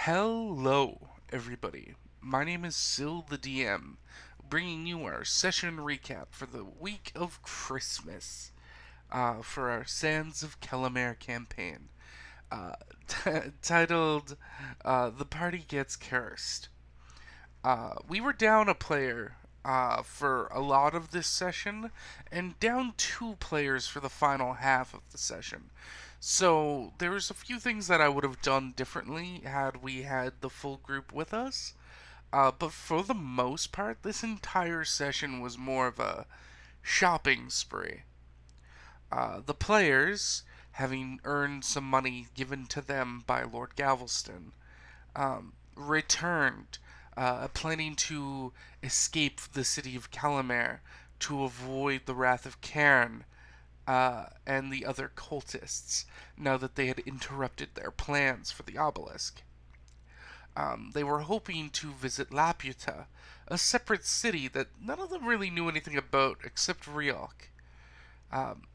Hello, everybody. My name is Sil the DM, bringing you our session recap for the week of Christmas for our Sands of Calimare campaign, uh, titled The Party Gets Cursed. We were down a player for a lot of this session, and down two players for the final half of the session. So there's a few things that I would have done differently had we had the full group with us. But for the most part, this entire session was more of a shopping spree. The players, having earned some money given to them by Lord Galveston, returned, planning to escape the city of Calimare to avoid the wrath of Cairn and the other cultists, now that they had interrupted their plans for the obelisk. They were hoping to visit Laputa, a separate city that none of them really knew anything about except Riok.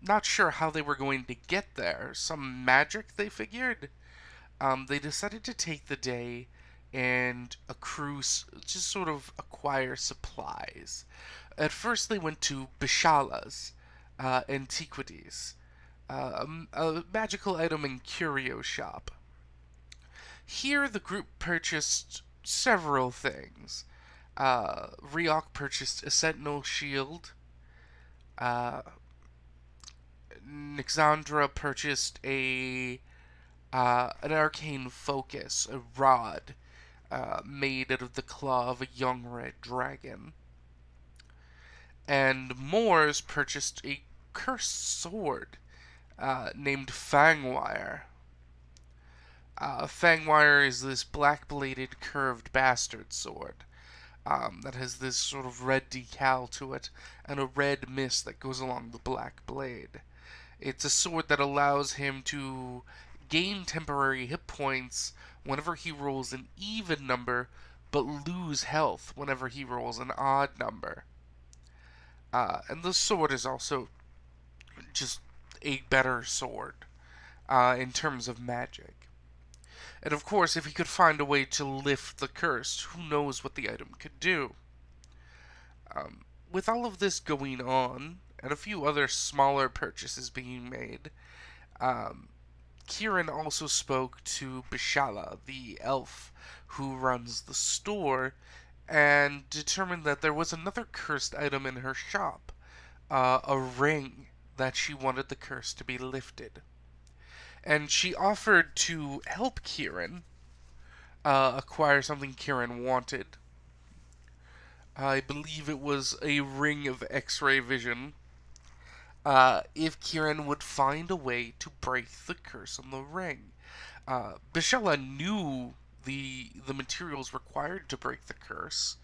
Not sure how they were going to get there. Some magic, they figured. They decided to take the day and a cruise, just sort of acquire supplies. At first, they went to Bishala's Antiquities, a magical item and curio shop. Here, the group purchased several things. Riok purchased a sentinel shield. Uh, Nixandra purchased an arcane focus, a rod made out of the claw of a young red dragon. And Moors purchased a cursed sword named Fangwire. Fangwire is this black-bladed, curved bastard sword that has this sort of red decal to it and a red mist that goes along the black blade. It's a sword that allows him to gain temporary hit points whenever he rolls an even number, but lose health whenever he rolls an odd number. And the sword is also just a better sword in terms of magic. And of course, if he could find a way to lift the curse, who knows what the item could do. With all of this going on, and a few other smaller purchases being made, Kieran also spoke to Bishala, the elf who runs the store, and determined that there was another cursed item in her shop, a ring that she wanted the curse to be lifted. And she offered to help Kieran acquire something Kieran wanted. I believe it was a ring of X-ray vision. If Kieran would find a way to break the curse on the ring. Bishala knew the materials required to break the curse,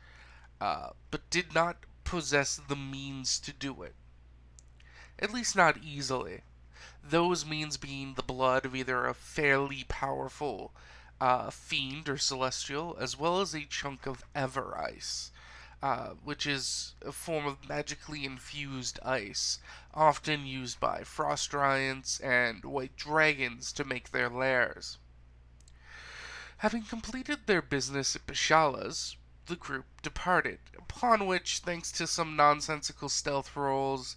but did not possess the means to do it. At least not easily. Those means being the blood of either a fairly powerful fiend or celestial, as well as a chunk of ever ice, which is a form of magically infused ice, often used by frost giants and white dragons to make their lairs. Having completed their business at Bishala's, the group departed, upon which, thanks to some nonsensical stealth rolls,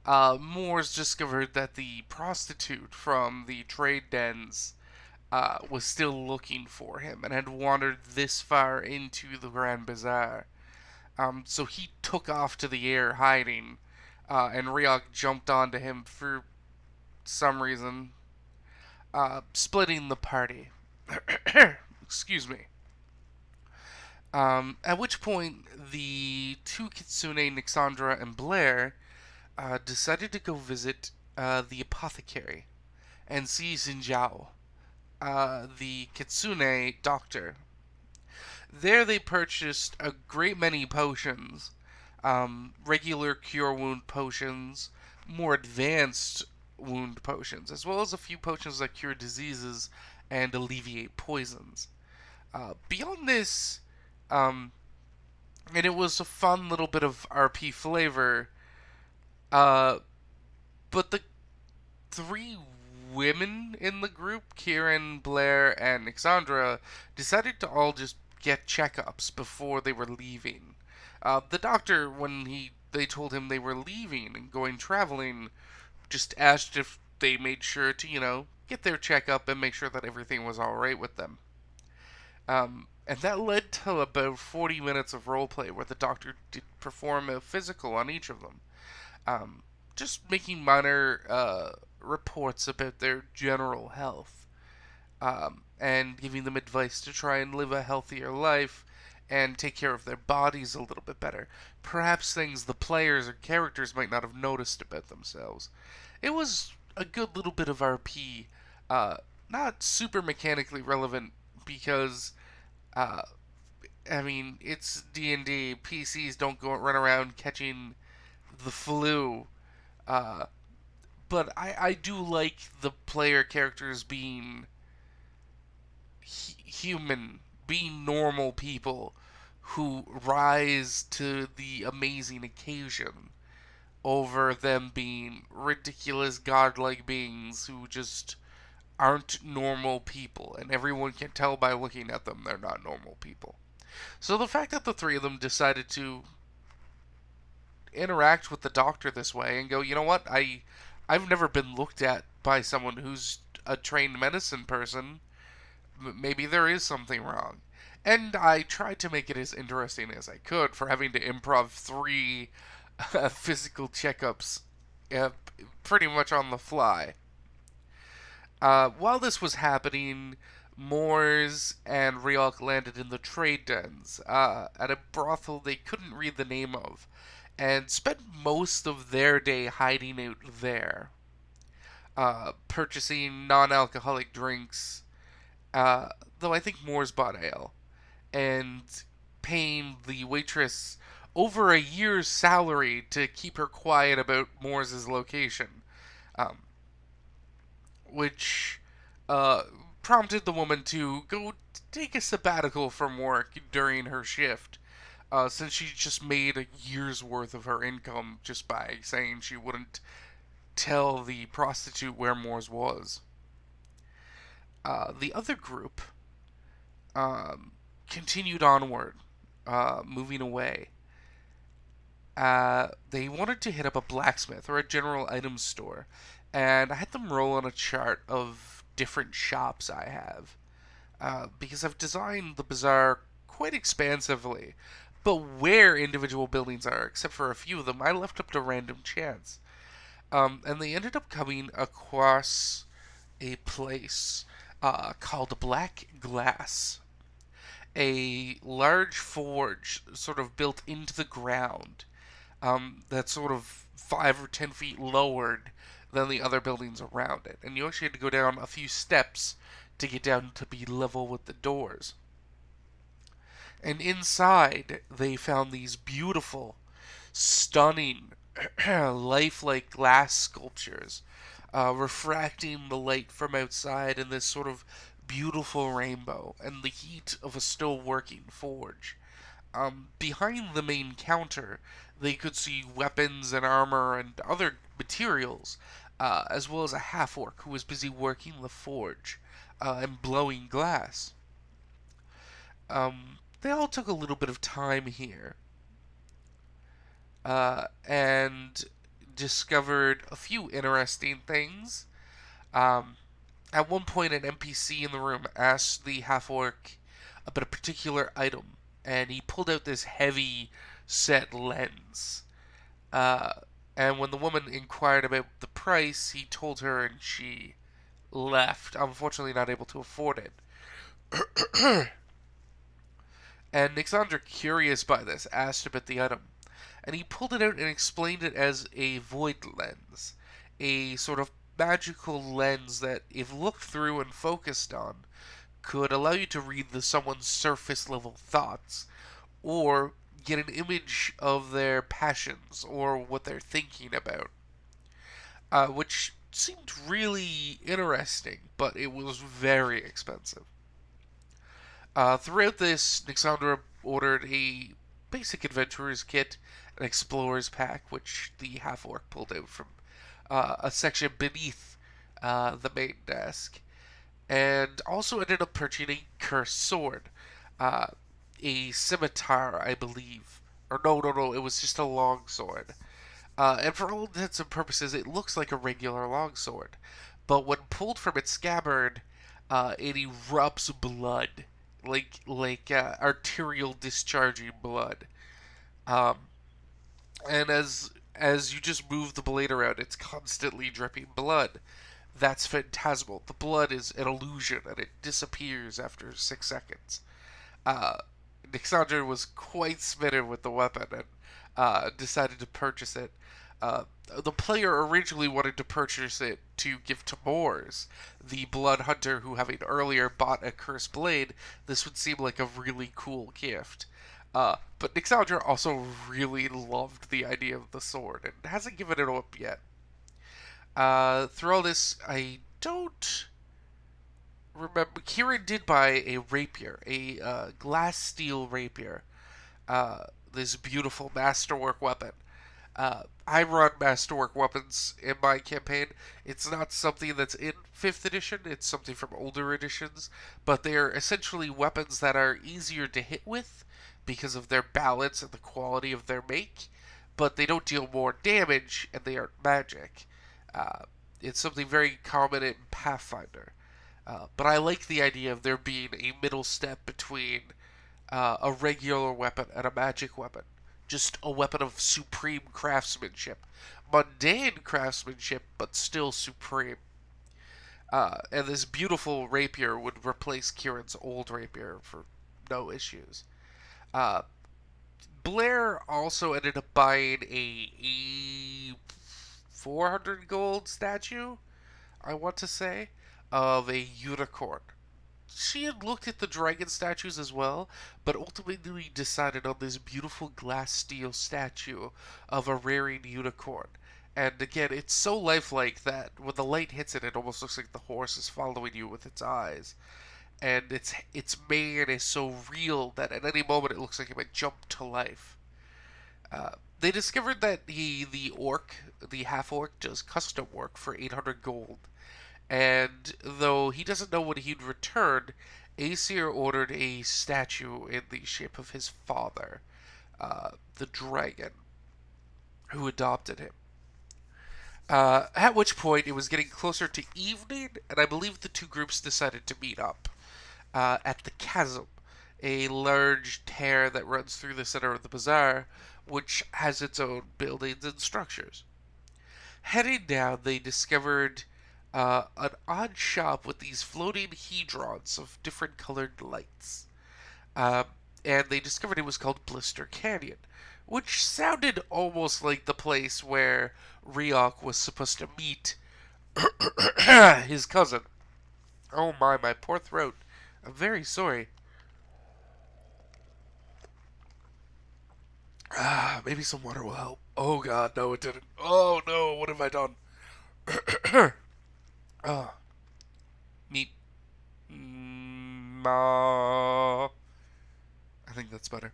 Moores discovered that the prostitute from the trade dens was still looking for him and had wandered this far into the Grand Bazaar. So he took off to the air hiding, and Ryok jumped onto him for some reason, splitting the party. Excuse me. At which point, the two Kitsune, Nixandra, and Blair decided to go visit the apothecary and see Xinjiao, the Kitsune doctor. There they purchased a great many potions, regular cure wound potions, more advanced wound potions, as well as a few potions that cure diseases and alleviate poisons. Beyond this, and it was a fun little bit of RP flavor, uh, but the three women in the group, Kieran, Blair, and Alexandra, decided to all just get checkups before they were leaving. The doctor, when they told him they were leaving and going traveling, just asked if they made sure to, get their checkup and make sure that everything was all right with them. And that led to about 40 minutes of roleplay where the doctor did perform a physical on each of them, um, just making minor reports about their general health, and giving them advice to try and live a healthier life and take care of their bodies a little bit better. Perhaps things the players or characters might not have noticed about themselves. It was a good little bit of RP, uh, not super mechanically relevant because uh, I mean, it's D&D. PCs don't go run around catching the flu. Uh, but I do like the player characters being human, being normal people who rise to the amazing occasion over them being ridiculous godlike beings who just aren't normal people, and everyone can tell by looking at them they're not normal people. So the fact that the three of them decided to interact with the doctor this way and go, you know what, I've never been looked at by someone who's a trained medicine person. Maybe there is something wrong. And I tried to make it as interesting as I could for having to improv three physical checkups uh, pretty much on the fly. While this was happening, Moores and Riok landed in the trade dens at a brothel they couldn't read the name of, and spent most of their day hiding out there, purchasing non-alcoholic drinks, uh, though I think Moores bought ale, and paying the waitress over a year's salary to keep her quiet about Moore's location. Um, which uh, prompted the woman to go take a sabbatical from work during her shift, since she just made a year's worth of her income just by saying she wouldn't tell the prostitute where Moore's was. The other group um, continued onward, moving away. They wanted to hit up a blacksmith or a general items store, and I had them roll on a chart of different shops I have, because I've designed the bazaar quite expansively. But where individual buildings are, except for a few of them, I left up to random chance. And they ended up coming across a place called Black Glass, a large forge sort of built into the ground, that's sort of 5 or 10 feet lowered than the other buildings around it. And you actually had to go down a few steps to get down to be level with the doors. And inside, they found these beautiful, stunning, lifelike glass sculptures, refracting the light from outside in this sort of beautiful rainbow and the heat of a still working forge. Behind the main counter, they could see weapons and armor and other materials, as well as a half orc who was busy working the forge and blowing glass. They all took a little bit of time here, and discovered a few interesting things. Um, at one point, an NPC in the room asked the half orc about a particular item, and he pulled out this heavy set lens. Uh, and when the woman inquired about the price, he told her, and she left, unfortunately not able to afford it. And Alexandra, curious by this, asked about the item. And he pulled it out and explained it as a void lens, a sort of magical lens that, if looked through and focused on, could allow you to read someone's surface level thoughts, or get an image of their passions or what they're thinking about, which seemed really interesting, but it was very expensive. Throughout this, Nixandra ordered a basic adventurer's kit, an explorer's pack, which the half orc pulled out from a section beneath the main desk, and also ended up purchasing a cursed sword, uh, a scimitar, I believe. Or no, it was just a long sword. And for all intents and purposes, it looks like a regular longsword. But when pulled from its scabbard, it erupts blood, like arterial discharging blood. Um, and as you just move the blade around, it's constantly dripping blood. That's phantasmal. The blood is an illusion, and it disappears after 6 seconds. Uh, Nixandra was quite smitten with the weapon and decided to purchase it. The player originally wanted to purchase it to give to Moors, the blood hunter who, having earlier bought a cursed blade, this would seem like a really cool gift. But Nixandra also really loved the idea of the sword and hasn't given it up yet. Through all this, I don't remember. Kieran did buy a rapier, a glass steel rapier. This beautiful masterwork weapon. I run masterwork weapons in my campaign. It's not something that's in 5th edition, it's something from older editions, but they are essentially weapons that are easier to hit with because of their balance and the quality of their make, but they don't deal more damage and they aren't magic. Uh, it's something very common in Pathfinder. But I like the idea of there being a middle step between a regular weapon and a magic weapon. Just a weapon of supreme craftsmanship. Mundane craftsmanship, but still supreme. And this beautiful rapier would replace Kieran's old rapier for no issues. Uh, Blair also ended up buying a 400 gold statue, I want to say, of a unicorn. She had looked at the dragon statues as well, but ultimately decided on this beautiful glass steel statue of a raring unicorn. And again, it's so lifelike that when the light hits it, it almost looks like the horse is following you with its eyes. And its mane is so real that at any moment it looks like it might jump to life. They discovered that the half orc, does custom work for 800 gold, and though he doesn't know when he'd return, Aesir ordered a statue in the shape of his father, the dragon, who adopted him. At which point, it was getting closer to evening, and I believe the two groups decided to meet up at the chasm, a large tear that runs through the center of the bazaar, which has its own buildings and structures. Heading down, they discovered an odd shop with these floating hedrons of different colored lights. Um, and they discovered it was called Blister Canyon, which sounded almost like the place where Ryok was supposed to meet his cousin. Oh my poor throat. I'm very sorry. Maybe some water will help. Oh god, no, it didn't. Oh no, what have I done? Oh, meat. I think that's better.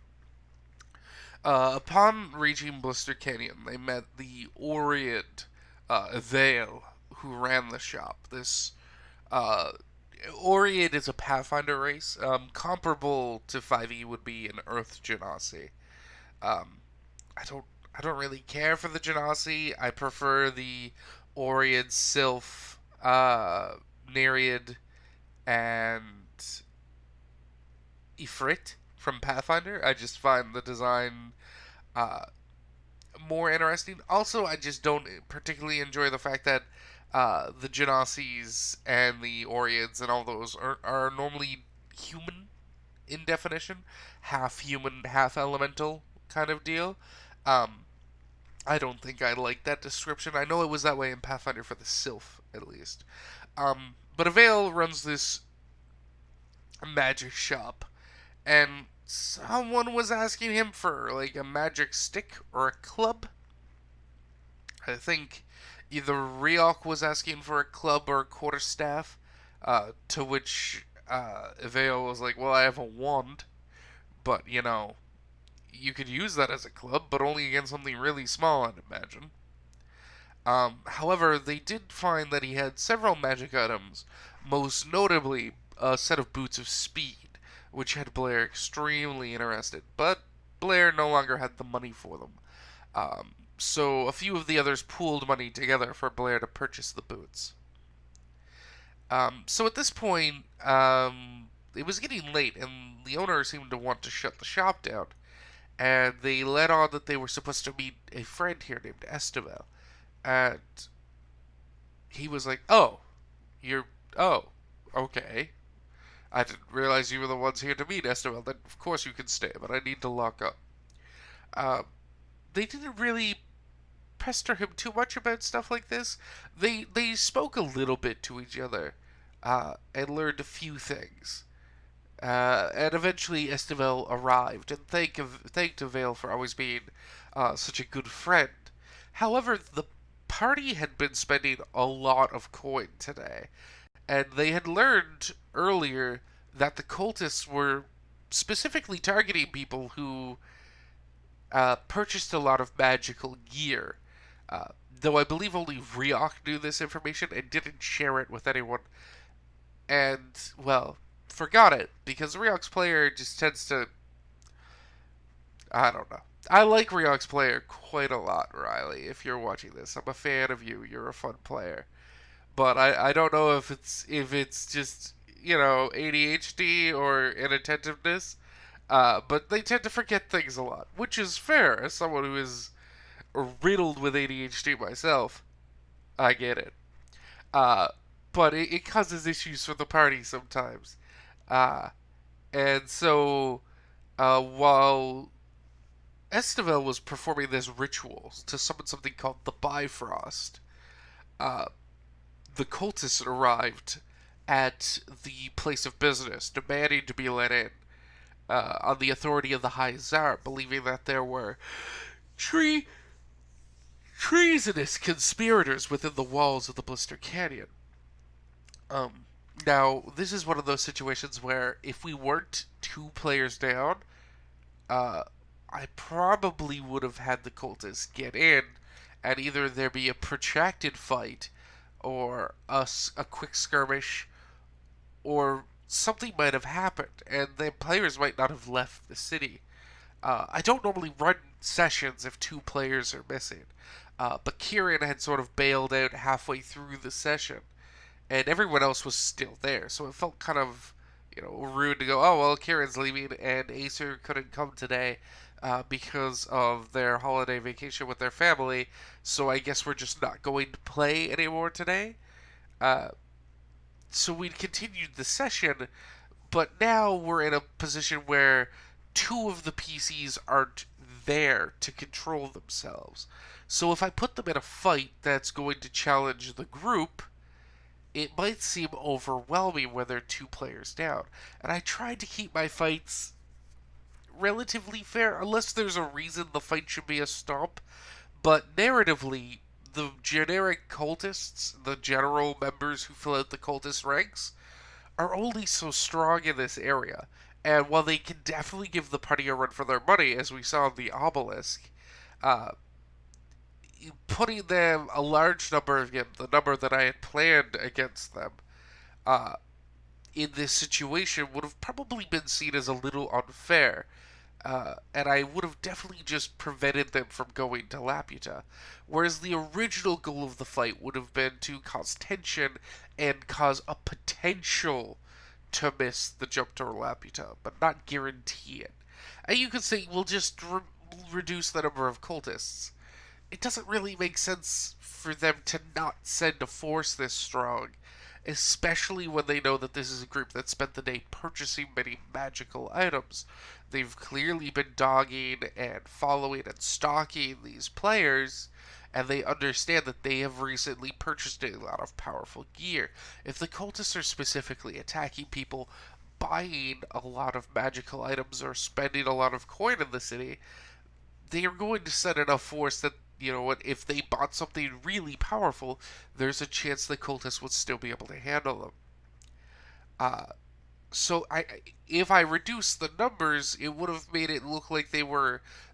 Upon reaching Blister Canyon, they met the Oread Vale, who ran the shop. This uh, Oread is a Pathfinder race, comparable to 5e would be an Earth Genasi. Um, I don't I don't really care for the Genasi. I prefer the Oread, Sylph, Nereid, and Ifrit from Pathfinder. I just find the design uh, more interesting. Also, I just don't particularly enjoy the fact that the Genasis and the Oreads and all those are normally human in definition, half human, half elemental kind of deal. Um, I don't think I like that description. I know it was that way in Pathfinder for the Sylph, at least. But Avail runs this magic shop, and someone was asking him for like a magic stick or a club. I think either Ryok was asking for a club or a quarterstaff, to which Avail was like, "Well, I have a wand, but you could use that as a club, but only against something really small, I'd imagine." However, they did find that he had several magic items, most notably a set of boots of speed, which had Blair extremely interested, but Blair no longer had the money for them. So a few of the others pooled money together for Blair to purchase the boots. So at this point, it was getting late, and the owner seemed to want to shut the shop down. And they let on that they were supposed to meet a friend here named Esteval. And he was like, "Oh, you're. Oh, okay. I didn't realize you were the ones here to meet Esteval. Then, of course, you can stay, but I need to lock up." Um, they didn't really pester him too much about stuff like this. They spoke a little bit to each other, and learned a few things. And eventually Esteval arrived and thanked Vale for always being such a good friend. However, the party had been spending a lot of coin today, and they had learned earlier that the cultists were specifically targeting people who purchased a lot of magical gear. Though I believe only Riok knew this information and didn't share it with anyone, and, well, forgot it, because Riok's player just tends to. I don't know. I like Riok's player quite a lot, Riley. If you're watching this, I'm a fan of you. You're a fun player, but I don't know if it's just ADHD or inattentiveness. But they tend to forget things a lot, which is fair as someone who is riddled with ADHD myself. I get it. Uh, but it causes issues for the party sometimes. Uh, and so while Esteval was performing this ritual to summon something called the Bifrost, uh, the cultists arrived at the place of business, demanding to be let in on the authority of the High Czar, believing that there were tre- treasonous conspirators within the walls of the Blister Canyon. Um, Now, this is one of those situations where if we weren't two players down, uh, I probably would have had the cultists get in, and either there be a protracted fight, or a quick skirmish, or something might have happened, and the players might not have left the city. I don't normally run sessions if two players are missing, but Kieran had sort of bailed out halfway through the session, and everyone else was still there, so it felt kind of, rude to go, "Oh, well, Kieran's leaving, and Acer couldn't come today because of their holiday vacation with their family, so I guess we're just not going to play anymore today." Uh, so we continued the session, but now we're in a position where two of the PCs aren't there to control themselves. So if I put them in a fight that's going to challenge the group, it might seem overwhelming when they're two players down. And I tried to keep my fights relatively fair, unless there's a reason the fight should be a stomp. But narratively, the generic cultists, the general members who fill out the cultist ranks, are only so strong in this area. And while they can definitely give the party a run for their money, as we saw in the obelisk, uh, putting them a large number again, the number that I had planned against them, uh, in this situation would have probably been seen as a little unfair. And I would have definitely just prevented them from going to Laputa. Whereas the original goal of the fight would have been to cause tension and cause a potential to miss the jump to Laputa, but not guarantee it. And you could say we'll just reduce the number of cultists. It doesn't really make sense for them to not send a force this strong, especially when they know that this is a group that spent the day purchasing many magical items. They've clearly been dogging and following and stalking these players, and they understand that they have recently purchased a lot of powerful gear. If the cultists are specifically attacking people buying a lot of magical items or spending a lot of coin in the city, they are going to send enough force that, what, if they bought something really powerful, there's a chance the cultists would still be able to handle them. Uh, so if I reduced the numbers, it would have made it look like the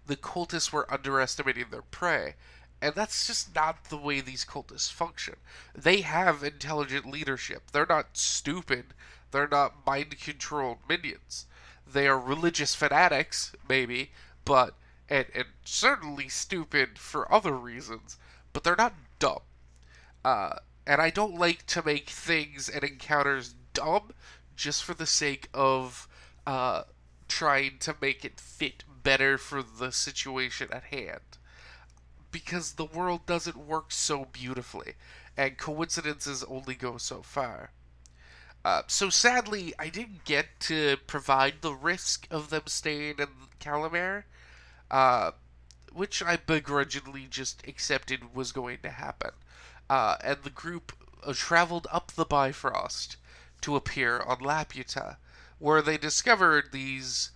cultists were underestimating their prey, And that's just not the way these cultists function. They have intelligent leadership. They're not stupid. They're not mind controlled minions. They are religious fanatics, maybe, but and certainly stupid for other reasons, but they're not dumb. And I don't like to make things and encounters dumb just for the sake of uh, trying to make it fit better for the situation at hand. Because the world doesn't work so beautifully, and coincidences only go so far. So sadly, I didn't get to provide the risk of them staying in Calimare, uh, which I begrudgingly just accepted was going to happen. And the group traveled up the Bifrost to appear on Laputa, where they discovered these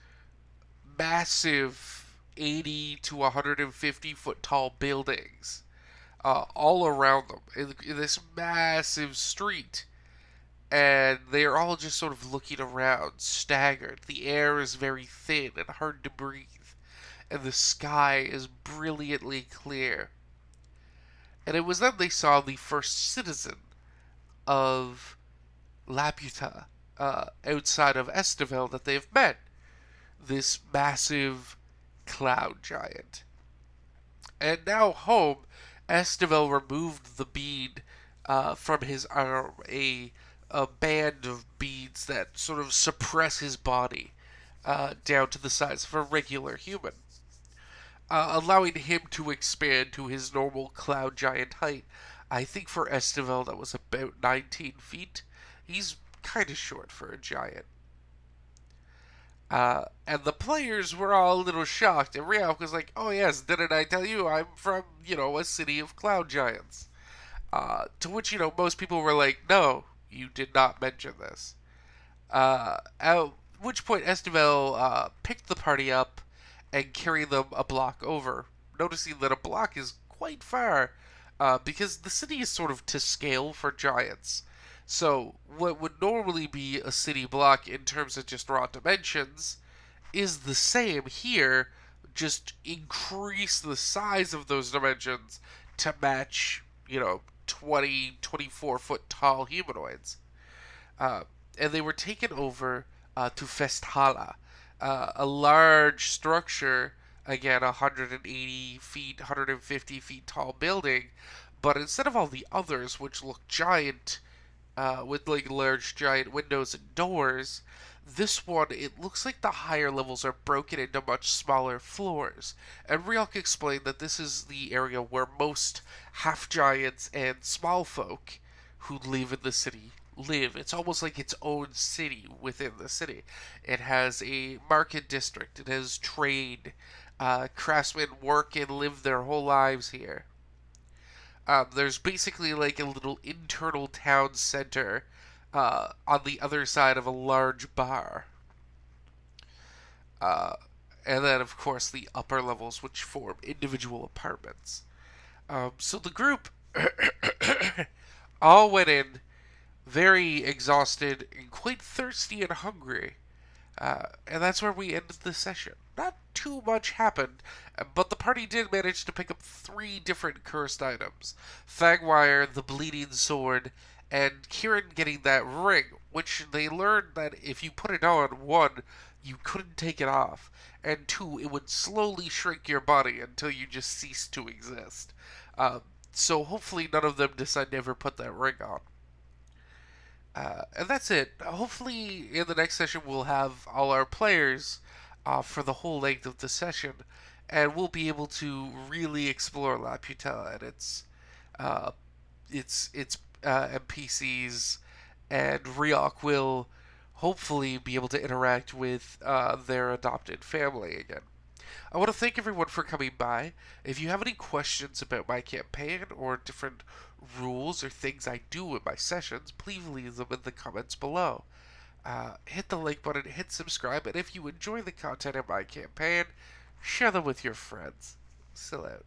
massive 80 to 150 foot tall buildings all around them in this massive street. And they are all just sort of looking around, staggered. The air is very thin and hard to breathe, and the sky is brilliantly clear. And it was then they saw the first citizen of Laputa outside of Estival that they've met, this massive cloud giant. And now home, Estival removed the bead from his arm, a band of beads that sort of suppress his body down to the size of a regular human, allowing him to expand to his normal cloud giant height. I think for Estival that was about 19 feet. He's kind of short for a giant. And the players were all a little shocked, and Ryok was like, "Oh yes, didn't I tell you I'm from, a city of cloud giants?" To which, most people were like, "No, you did not mention this." At which point Estival picked the party up and carried them a block over, noticing that a block is quite far, because the city is sort of to scale for giants. So, what would normally be a city block in terms of just raw dimensions is the same here, just increase the size of those dimensions to match, 20, 24-foot tall humanoids. Uh, and they were taken over to Festhala, a large structure, again, 180 feet, 150 feet tall building, but instead of all the others, which look giant, with like large giant windows and doors, this one, it looks like the higher levels are broken into much smaller floors. And Ryok explained that this is the area where most half giants and small folk who live in the city live. It's almost like its own city within the city. It has a market district, it has trade. Craftsmen work and live their whole lives here. There's basically like a little internal town center on the other side of a large bar. Uh, and then, of course, the upper levels, which form individual apartments. So the group all went in very exhausted and quite thirsty and hungry. And that's where we ended the session. Not too much happened, but the party did manage to pick up 3 different cursed items: Fagwire, the bleeding sword, and Kieran getting that ring, which they learned that if you put it on, one, you couldn't take it off, and two, it would slowly shrink your body until you just ceased to exist. So hopefully none of them decide to ever put that ring on. And that's it. Hopefully, in the next session, we'll have all our players for the whole length of the session, and we'll be able to really explore La Puta and uh, its NPCs, and Ryok will hopefully be able to interact with their adopted family again. I want to thank everyone for coming by. If you have any questions about my campaign or different rules or things I do in my sessions, please leave them in the comments below. Hit the like button, hit subscribe, and if you enjoy the content of my campaign, share them with your friends. Still out.